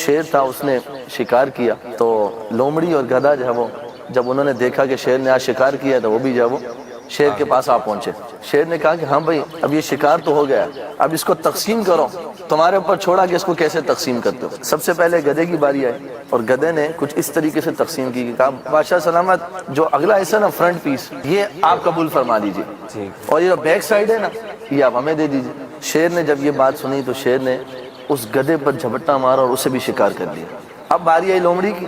شیر تھا، اس نے شکار کیا، تو لومڑی اور گدھا جو ہے وہ جب انہوں نے دیکھا کہ شیر نے آج شکار کیا تو وہ بھی جو ہے وہ شیر کے پاس آ پہنچے۔ شیر نے کہا کہ ہاں بھائی اب یہ شکار تو ہو گیا، اب اس کو تقسیم کرو، تمہارے اوپر چھوڑا کہ اس کو کیسے تقسیم کرتے ہو۔ سب سے پہلے گدھے کی باری آئی اور گدھے نے کچھ اس طریقے سے تقسیم کی کہ کہا بادشاہ سلامت، جو اگلا حصہ نا فرنٹ پیس یہ آپ قبول فرما لیجیے، اور یہ جو بیک سائڈ ہے نا یہ آپ ہمیں دے دیجیے۔ شیر نے جب یہ بات سنی تو شیر نے اس گدھے پر جھپٹا مارا اور اسے بھی شکار کر لیا۔ اب باری آئی لومڑی کی،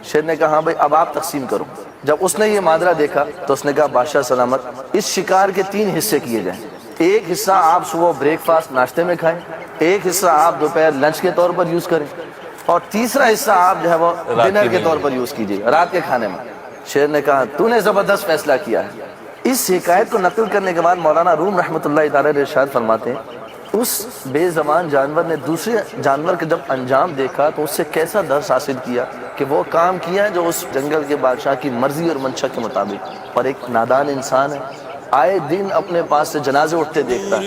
شیر نے کہا ہاں بھائی اب آپ تقسیم کرو۔ جب اس نے یہ ماجرا دیکھا تو اس نے کہا بادشاہ سلامت، اس شکار کے 3 حصے کیے جائیں، ایک حصہ آپ صبح بریک فاسٹ ناشتے میں کھائیں، ایک حصہ آپ دوپہر لنچ کے طور پر یوز کریں، اور تیسرا حصہ آپ جو ہے وہ ڈنر کے طور پر یوز کیجیے، رات کے کھانے میں۔ شیر نے کہا تو نے زبردست فیصلہ کیا ہے۔ اس حکایت کو نقل کرنے کے بعد مولانا روم رحمۃ اللہ تعالی علیہ ارشاد فرماتے ہیں اس بے زبان جانور نے دوسرے جانور کا جب انجام دیکھا تو اس سے کیسا درس حاصل کیا کہ وہ کام کیا جو اس جنگل کے بادشاہ کی مرضی اور منشا کے مطابق، اور ایک نادان انسان ہے آئے دن اپنے پاس سے جنازے اٹھتے دیکھتا ہے۔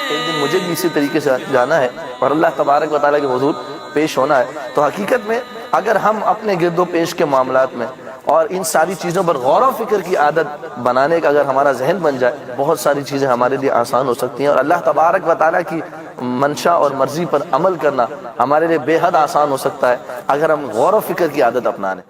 ایک دن مجھے بھی اسی طریقے سے جانا ہے اور اللہ تبارک و تعالیٰ کے حضور پیش ہونا ہے، تو حقیقت میں اگر ہم اپنے گرد و پیش کے معاملات میں اور ان ساری چیزوں پر غور و فکر کی عادت بنانے کا اگر ہمارا ذہن بن جائے، بہت ساری چیزیں ہمارے لیے آسان ہو سکتی ہیں، اور اللہ تبارک و تعالیٰ کی منشا اور مرضی پر عمل کرنا ہمارے لیے بے حد آسان ہو سکتا ہے اگر ہم غور و فکر کی عادت اپنا لیں۔